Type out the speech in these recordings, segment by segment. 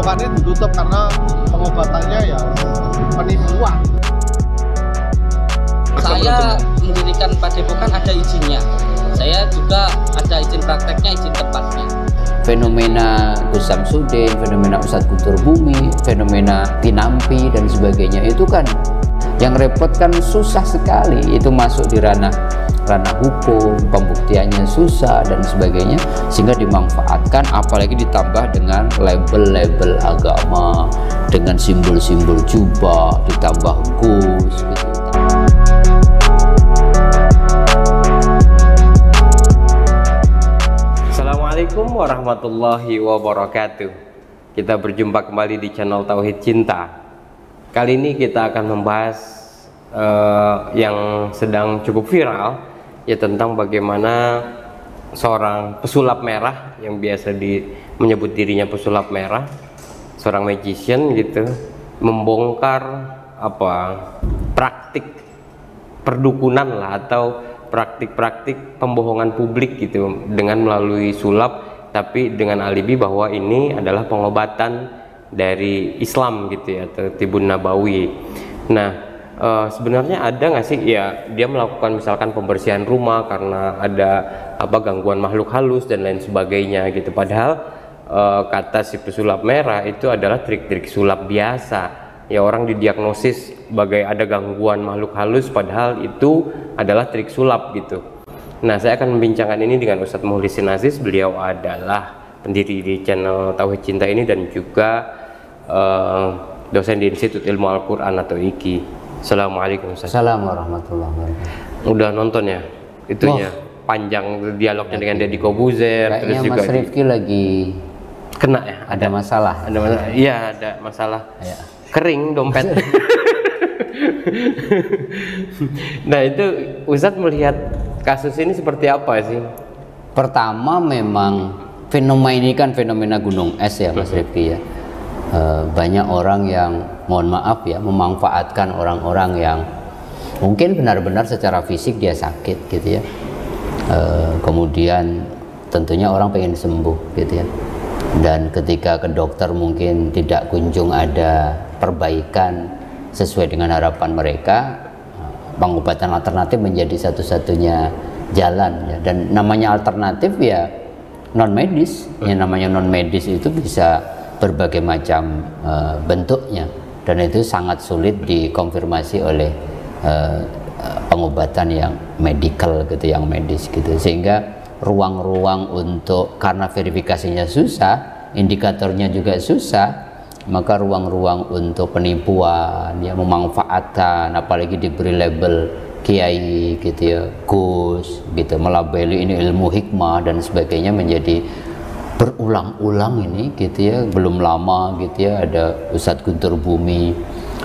padepokan ini ditutup karena pengobatannya ya penipuan. Saya mendirikan padepokan ada izinnya. Saya juga ada izin prakteknya, izin tempatnya. Fenomena Gus Samsudin, fenomena Ustadz Guntur Bumi, fenomena Tinampi dan sebagainya itu kan yang repot kan susah sekali, itu masuk di ranah hukum, pembuktiannya susah dan sebagainya, sehingga dimanfaatkan, apalagi ditambah dengan label-label agama, dengan simbol-simbol jubah, ditambah Gus gitu. Assalamualaikum warahmatullahi wabarakatuh. Kita berjumpa kembali di channel Tauhid Cinta. Kali ini kita akan membahas yang sedang cukup viral, ya, tentang bagaimana seorang pesulap merah yang biasa menyebut dirinya pesulap merah, seorang magician gitu, membongkar praktik perdukunan lah, atau praktik-praktik pembohongan publik gitu, dengan melalui sulap, tapi dengan alibi bahwa ini adalah pengobatan dari Islam gitu ya, atau Tibun Nabawi. Nah, sebenarnya ada nggak sih ya dia melakukan misalkan pembersihan rumah karena ada gangguan makhluk halus dan lain sebagainya gitu, padahal kata si pesulap merah itu adalah trik-trik sulap biasa. Ya, orang didiagnosis sebagai ada gangguan makhluk halus, padahal itu adalah trik sulap gitu. Nah, saya akan membincangkan ini dengan Ustadz Mukhlisin Aziz. Beliau adalah pendiri di channel Tauhid Cinta ini dan juga dosen di Institut Ilmu Al-Quran atau IKI. Assalamualaikum Ustadz. Assalamualaikum warahmatullahi wabarakatuh. Udah nonton ya itunya? Panjang dialognya dengan Deddy Kobuzer. Kayaknya terus juga Mas Rifki lagi kena ya? ada masalah. Ada masalah? Iya, ada masalah. Ya. Kering dompet. Nah, itu Ustadz melihat kasus ini seperti apa sih? Pertama, memang fenomena ini kan fenomena gunung es ya Mas Rifki ya. Banyak orang yang, mohon maaf ya, memanfaatkan orang-orang yang mungkin benar-benar secara fisik dia sakit gitu ya. Kemudian tentunya orang pengen sembuh gitu ya. Dan ketika ke dokter mungkin tidak kunjung ada perbaikan sesuai dengan harapan mereka, pengobatan alternatif menjadi satu-satunya jalan ya. Dan namanya alternatif ya non medis, yang namanya non medis itu bisa berbagai macam bentuknya, dan itu sangat sulit dikonfirmasi oleh pengobatan yang medical gitu, yang medis gitu, sehingga ruang-ruang untuk, karena verifikasinya susah, indikatornya juga susah, maka ruang-ruang untuk penipuan, ya, memanfaatkan, apalagi diberi label kiai gitu ya, Gus gitu, melabeli ini ilmu hikmah dan sebagainya, menjadi berulang-ulang ini gitu ya. Belum lama gitu ya ada Ustadz Guntur Bumi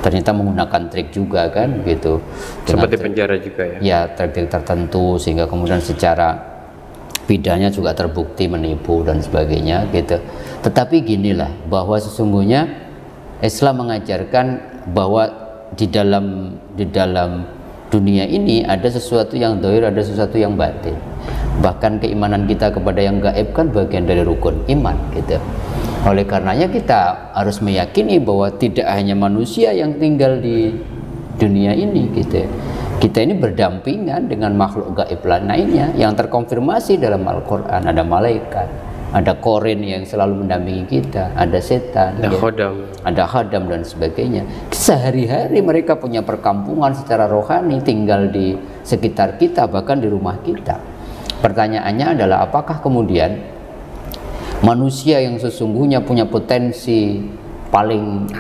ternyata menggunakan trik juga kan gitu, Seperti penjara juga ya? Ya, trik-trik tertentu, sehingga kemudian secara pidananya juga terbukti menipu dan sebagainya gitu. Tetapi ginilah, bahwa sesungguhnya Islam mengajarkan bahwa di dalam dunia ini ada sesuatu yang dhahir, ada sesuatu yang batin. Bahkan keimanan kita kepada yang gaib kan bagian dari rukun iman gitu. Oleh karenanya kita harus meyakini bahwa tidak hanya manusia yang tinggal di dunia ini gitu. Kita ini berdampingan dengan makhluk gaib lainnya yang terkonfirmasi dalam Al-Quran. Ada malaikat, ada korin yang selalu mendampingi kita, ada setan, ada khadam dan sebagainya. Sehari-hari mereka punya perkampungan secara rohani, tinggal di sekitar kita, bahkan di rumah kita. Pertanyaannya adalah, apakah kemudian manusia yang sesungguhnya punya potensi paling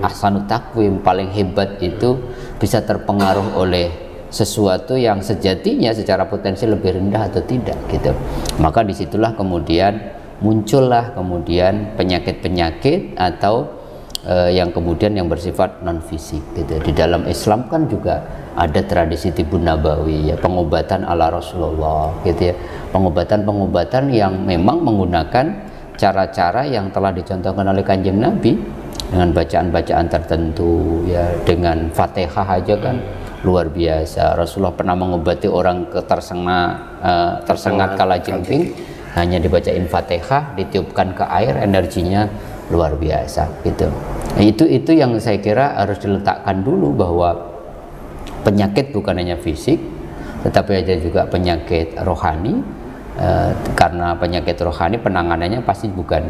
ahsanut takwim, paling hebat itu bisa terpengaruh oleh sesuatu yang sejatinya secara potensi lebih rendah atau tidak gitu. Maka disitulah kemudian muncullah penyakit-penyakit atau yang kemudian yang bersifat non fisik gitu. Di dalam Islam kan juga ada tradisi Tibun Nabawi ya, pengobatan ala Rasulullah gitu ya. Pengobatan yang memang menggunakan cara-cara yang telah dicontohkan oleh Kanjeng Nabi, dengan bacaan-bacaan tertentu ya, dengan Fatihah aja kan luar biasa. Rasulullah pernah mengobati orang tersengat kalajengking, hanya dibacain Fatihah, ditiupkan ke air, energinya luar biasa gitu. Itu yang saya kira harus diletakkan dulu, bahwa penyakit bukan hanya fisik, tetapi ada juga penyakit rohani. Karena penyakit rohani penanganannya pasti bukan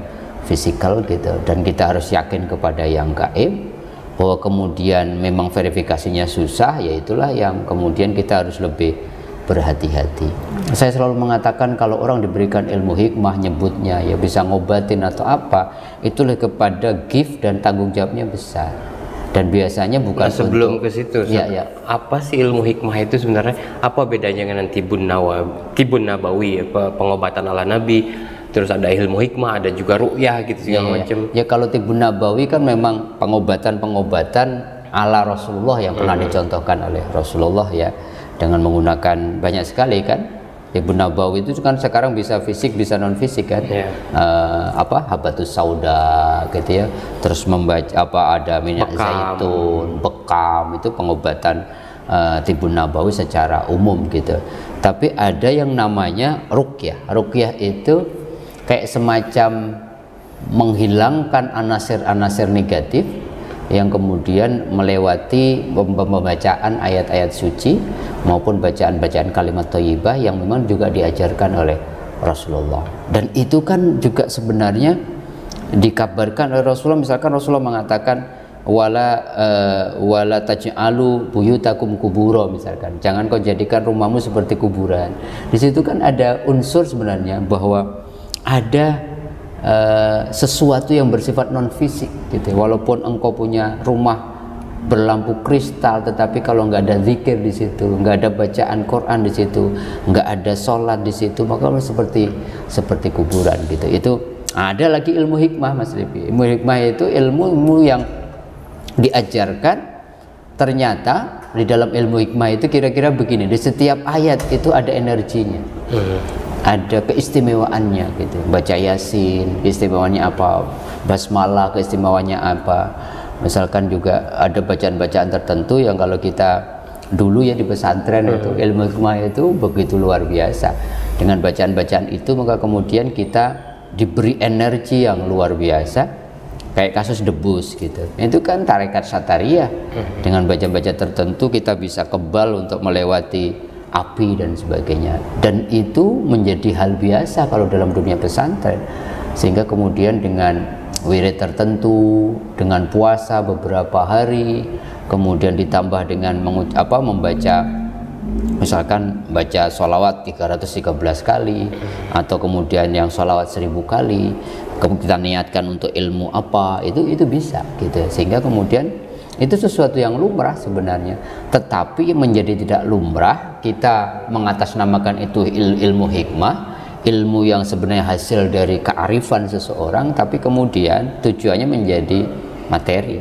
fisikal gitu, dan kita harus yakin kepada yang gaib, bahwa kemudian memang verifikasinya susah, yaitulah yang kemudian kita harus lebih berhati-hati. Saya selalu mengatakan kalau orang diberikan ilmu hikmah, nyebutnya ya bisa ngobatin atau apa, itulah kepada gift dan tanggung jawabnya besar. Dan biasanya bukan sebelum untuk, ke situ, ya. apa sih ilmu hikmah itu sebenarnya? Apa bedanya dengan tibun nabawi, pengobatan ala Nabi? Terus ada ilmu hikmah, ada juga ru'yah gitu segala macam. Ya kalau tibun nabawi kan memang pengobatan ala Rasulullah yang pernah dicontohkan oleh Rasulullah ya, dengan menggunakan banyak sekali kan. Tibun nabawi itu kan sekarang bisa fisik, bisa non fisik kan. Habatus sauda gitu ya. Terus membaca ada minyak zaitun, bekam, itu pengobatan tibun nabawi secara umum gitu. Tapi ada yang namanya ruqyah. Ruqyah itu kayak semacam menghilangkan anasir-anasir negatif yang kemudian melewati pembacaan ayat-ayat suci maupun bacaan-bacaan kalimat thayyibah yang memang juga diajarkan oleh Rasulullah. Dan itu kan juga sebenarnya dikabarkan oleh Rasulullah. Misalkan Rasulullah mengatakan wala taj'alu buyutakum kubura, misalkan jangan kau jadikan rumahmu seperti kuburan. Di situ kan ada unsur sebenarnya bahwa ada sesuatu yang bersifat non fisik gitu. Walaupun engkau punya rumah berlampu kristal, tetapi kalau nggak ada zikir di situ, nggak ada bacaan Quran di situ, nggak ada sholat di situ, maka seperti kuburan gitu. Itu ada lagi ilmu hikmah, Mas Rifi. Ilmu hikmah itu ilmu yang diajarkan. Ternyata di dalam ilmu hikmah itu kira-kira begini, di setiap ayat itu ada energinya. Ada keistimewaannya gitu. Baca Yasin keistimewaannya apa, basmalah keistimewaannya apa. Misalkan juga ada bacaan-bacaan tertentu yang kalau kita dulu ya di pesantren itu ilmu hikmah itu begitu luar biasa. Dengan bacaan-bacaan itu maka kemudian kita diberi energi yang luar biasa, kayak kasus debus gitu. Itu kan tarekat Satariyah. Dengan baca-baca tertentu kita bisa kebal untuk melewati api dan sebagainya, dan itu menjadi hal biasa kalau dalam dunia pesantren. Sehingga kemudian dengan wirid tertentu, dengan puasa beberapa hari, kemudian ditambah dengan membaca, misalkan baca sholawat 313 kali, atau kemudian yang sholawat 1000 kali, kemudian kita niatkan untuk ilmu apa, itu bisa gitu. Sehingga kemudian itu sesuatu yang lumrah sebenarnya, tetapi menjadi tidak lumrah kita mengatasnamakan itu ilmu hikmah, ilmu yang sebenarnya hasil dari kearifan seseorang, tapi kemudian tujuannya menjadi materi,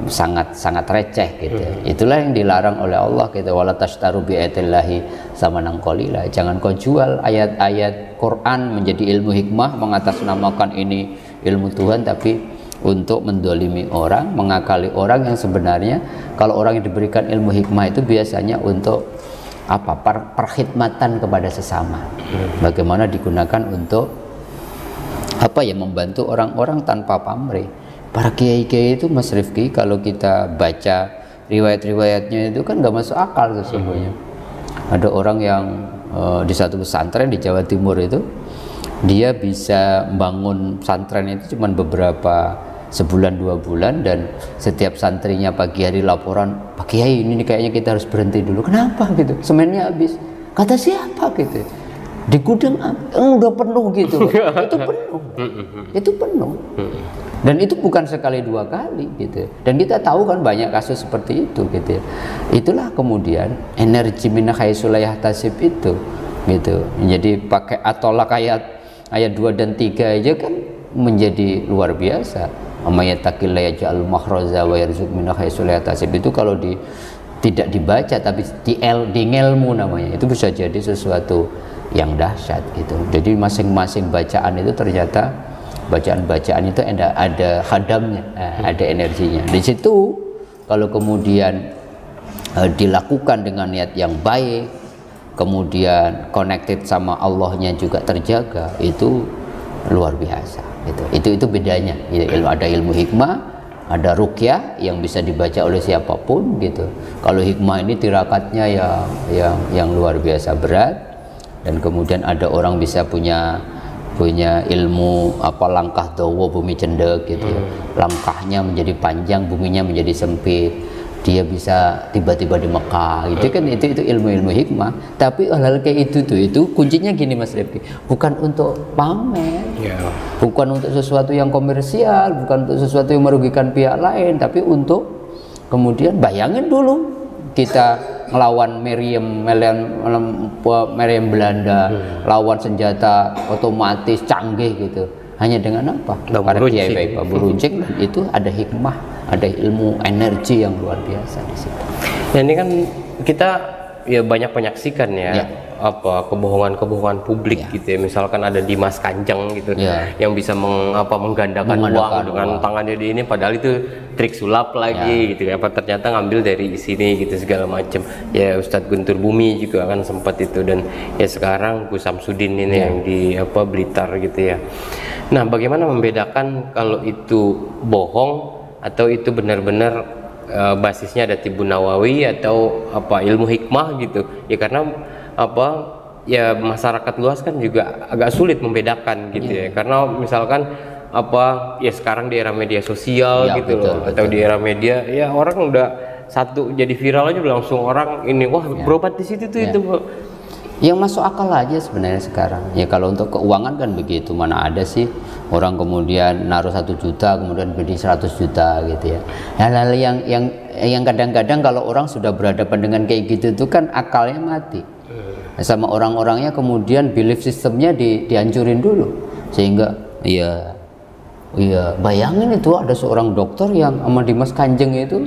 sangat receh gitu. Itulah yang dilarang oleh Allah gitu, wala tashtaru bi ayatillahi samanan qalila. Jangan kau jual ayat-ayat Quran menjadi ilmu hikmah, mengatasnamakan ini ilmu Tuhan, tapi untuk mendolimi orang, mengakali orang yang sebenarnya kalau orang yang diberikan ilmu hikmah itu biasanya untuk perkhidmatan kepada sesama. Bagaimana digunakan untuk membantu orang-orang tanpa pamrih. Para kiai-kiai itu, Mas Rifki, kalau kita baca riwayat-riwayatnya itu kan nggak masuk akal sesungguhnya. Ada orang yang di satu pesantren di Jawa Timur itu, dia bisa bangun pesantren itu cuma beberapa sebulan 2 bulan, dan setiap santrinya pagi hari laporan, Pak Kiai ini kayaknya kita harus berhenti dulu. Kenapa gitu? Semennya habis. Kata siapa gitu? Di gudang udah penuh gitu. Itu penuh. Dan itu bukan sekali 2 kali gitu. Dan kita tahu kan banyak kasus seperti itu gitu. Itulah kemudian energi min haitsu la yahtasib itu gitu. Jadi pakai atolak ayat 2 dan 3 aja kan menjadi luar biasa. Amayatakilla yaj'al makhraja wa yarzuq min haitsu la yahtasib, itu kalau tidak dibaca tapi di ngelmu namanya, itu bisa jadi sesuatu yang dahsyat gitu. Jadi masing-masing bacaan itu ternyata bacaan-bacaan itu ada khadamnya, ada energinya. Di situ kalau kemudian dilakukan dengan niat yang baik, kemudian connected sama Allahnya juga terjaga, itu luar biasa gitu. Itu bedanya gitu. Ada ilmu hikmah, ada ruqyah yang bisa dibaca oleh siapapun gitu. Kalau hikmah ini tirakatnya yang luar biasa berat, dan kemudian ada orang bisa punya ilmu langkah dawa bumi cendek gitu ya. Langkahnya menjadi panjang, buminya menjadi sempit. Dia bisa tiba-tiba di Mekah gitu kan, itu ilmu-ilmu hikmah. Tapi hal-hal kayak itu kuncinya gini Mas Rifki, bukan untuk pamer, bukan untuk sesuatu yang komersial, bukan untuk sesuatu yang merugikan pihak lain, tapi untuk kemudian bayangin dulu kita ngelawan Meriam Belanda, lawan senjata otomatis canggih gitu, hanya dengan apa? Para kiai beruncing, dan itu ada hikmah, ada ilmu energi yang luar biasa di situ. Nah, ini kan kita ya banyak menyaksikan ya, kebohongan publik gitu ya. Misalkan ada Dimas Kanjeng gitu yang bisa menggandakan uang dengan tangannya di ini, padahal itu trik sulap lagi gitu ya. Ternyata ngambil dari sini gitu segala macam. Ya Ustadz Guntur Bumi juga kan sempat itu, dan ya sekarang Gus Samsudin ini yang di Blitar gitu ya. Nah, bagaimana membedakan kalau itu bohong atau itu benar-benar basisnya ada Tibun Nawawi atau ilmu hikmah gitu ya? Karena ya masyarakat luas kan juga agak sulit membedakan gitu ya, karena misalkan ya sekarang di era media sosial gitu loh, atau di era media ya orang udah satu jadi viral aja langsung orang ini berobat di situ tuh itu yang masuk akal aja sebenarnya sekarang ya. Kalau untuk keuangan kan begitu, mana ada sih orang kemudian naruh 1 juta kemudian beli 100 juta gitu ya. Hal-hal yang kadang-kadang kalau orang sudah berhadapan dengan kayak gitu itu kan akalnya mati sama orang-orangnya, kemudian belief sistemnya dihancurin dulu, sehingga iya bayangin itu ada seorang dokter yang sama Dimas Kanjeng itu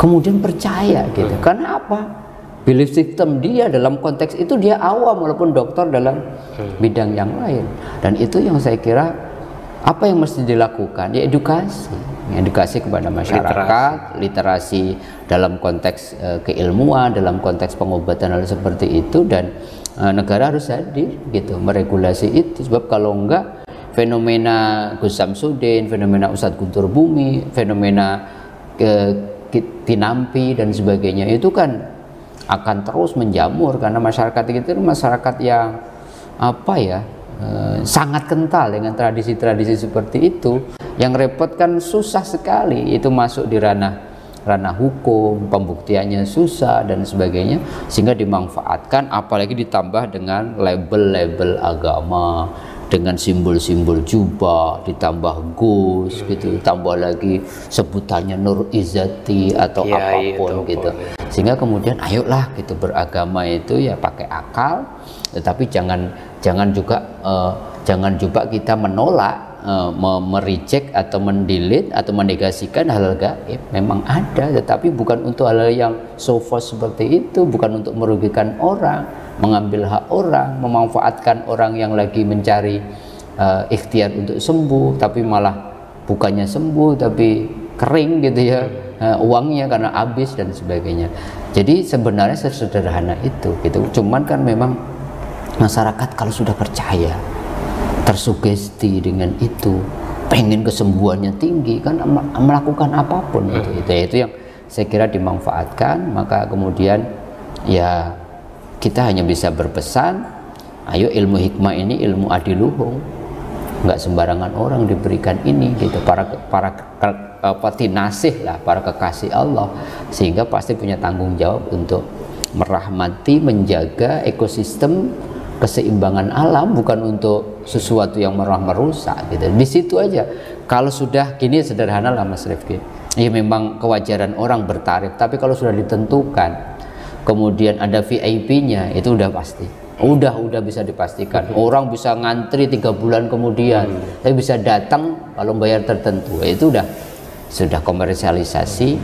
kemudian percaya gitu. Karena apa? Belief system dia dalam konteks itu dia awam walaupun dokter dalam bidang yang lain. Dan itu yang saya kira apa yang mesti dilakukan ya edukasi kepada masyarakat, literasi dalam konteks keilmuan, dalam konteks pengobatan hal seperti itu, dan negara harus hadir gitu meregulasi itu. Sebab kalau enggak, fenomena Gus Samsudin, fenomena Ustadz Guntur Bumi, fenomena Tinampi dan sebagainya itu kan akan terus menjamur, karena masyarakat itu masyarakat yang sangat kental dengan tradisi-tradisi seperti itu. Yang repot kan susah sekali itu masuk di ranah hukum, pembuktiannya susah dan sebagainya, sehingga dimanfaatkan, apalagi ditambah dengan label-label agama, dengan simbol-simbol jubah, ditambah Gus gitu, tambah lagi sebutannya Nur Izzati atau apapun gitu. Sehingga kemudian ayolah gitu beragama itu ya pakai akal, tetapi jangan juga kita menolak, mereject atau mendelete atau menegasikan hal gaib. Memang ada, tetapi bukan untuk hal yang so far seperti itu, bukan untuk merugikan orang, mengambil hak orang, memanfaatkan orang yang lagi mencari ikhtiar untuk sembuh, tapi malah bukannya sembuh tapi kering gitu ya, uangnya karena habis dan sebagainya. Jadi sebenarnya sesederhana itu gitu. Cuman kan memang masyarakat kalau sudah percaya, tersugesti dengan itu, pengen kesembuhannya tinggi, kan melakukan apapun itu yang saya kira dimanfaatkan. Maka kemudian ya kita hanya bisa berpesan, ayo ilmu hikmah ini ilmu adiluhung, nggak sembarangan orang diberikan ini gitu. Para tinasih lah, para kekasih Allah, sehingga pasti punya tanggung jawab untuk merahmati, menjaga ekosistem keseimbangan alam, bukan untuk sesuatu yang merusak gitu. Di situ aja. Kalau sudah gini sederhana lah Mas Rifki, ya memang kewajaran orang bertarif, tapi kalau sudah ditentukan kemudian ada VIP-nya, itu udah pasti, udah bisa dipastikan. Orang bisa ngantri 3 bulan kemudian, tapi bisa datang kalau bayar tertentu. Itu sudah komersialisasi.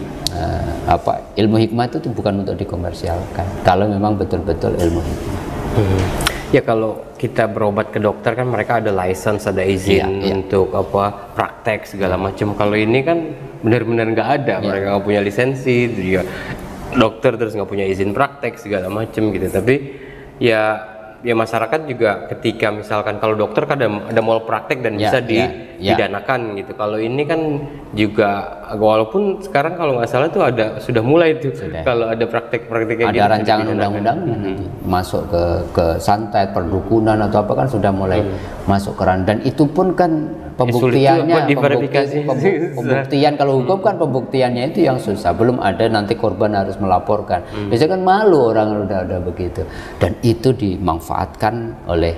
Ilmu hikmah itu bukan untuk dikomersialkan kalau memang betul-betul ilmu hikmah. Ya kalau kita berobat ke dokter kan mereka ada license, ada izin untuk praktek segala macam. Kalau ini kan benar-benar nggak ada, mereka nggak punya lisensi, dia dokter terus nggak punya izin praktek segala macam gitu. Tapi ya ya masyarakat juga ketika misalkan kalau dokter kan ada malpraktek dan bisa dipidanakan gitu. Kalau ini kan juga walaupun sekarang kalau nggak salah tuh sudah mulai tuh kalau ada praktek-praktek kayak ada rancangan undang-undang masuk ke santet, perdukunan atau apa kan sudah mulai masuk ke ranah, dan itu pun kan pembuktiannya pembuktian kalau hukum kan pembuktiannya itu yang susah, belum ada nanti korban harus melaporkan. Biasanya kan malu orang udah begitu, dan itu dimanfaatkan oleh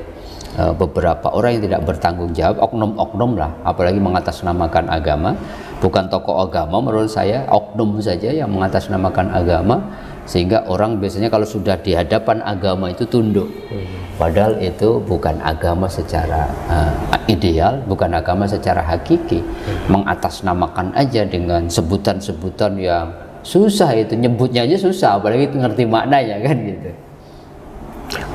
beberapa orang yang tidak bertanggung jawab, oknum-oknum lah, apalagi mengatasnamakan agama, bukan tokoh agama menurut saya, oknum saja yang mengatasnamakan agama, sehingga orang biasanya kalau sudah di hadapan agama itu tunduk, padahal itu bukan agama secara ideal, bukan agama secara hakiki, mengatasnamakan aja dengan sebutan-sebutan yang susah, itu nyebutnya aja susah, apalagi itu ngerti maknanya kan gitu.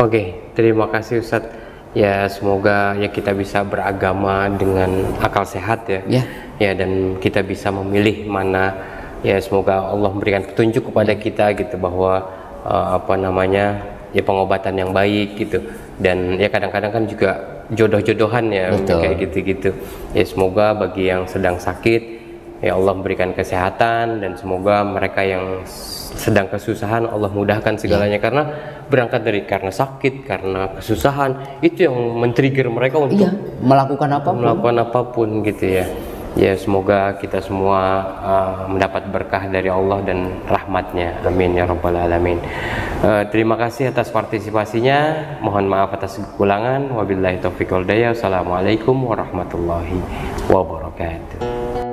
Oke, terima kasih Ustadz. Ya semoga ya kita bisa beragama dengan akal sehat ya. Ya dan kita bisa memilih mana, ya semoga Allah memberikan petunjuk kepada kita gitu bahwa ya pengobatan yang baik gitu. Dan ya kadang-kadang kan juga jodoh-jodohan ya. Betul. Kayak gitu-gitu. Ya semoga bagi yang sedang sakit ya Allah memberikan kesehatan, dan semoga mereka yang sedang kesusahan Allah mudahkan segalanya, karena berangkat dari karena sakit, karena kesusahan itu yang men-trigger mereka untuk melakukan apapun gitu ya. Ya semoga kita semua mendapat berkah dari Allah dan rahmatnya, amin ya rabbal alamin. Terima kasih atas partisipasinya, mohon maaf atas kekurangan, wabillahi taufiq wal hidayah. Wassalamualaikum warahmatullahi wabarakatuh.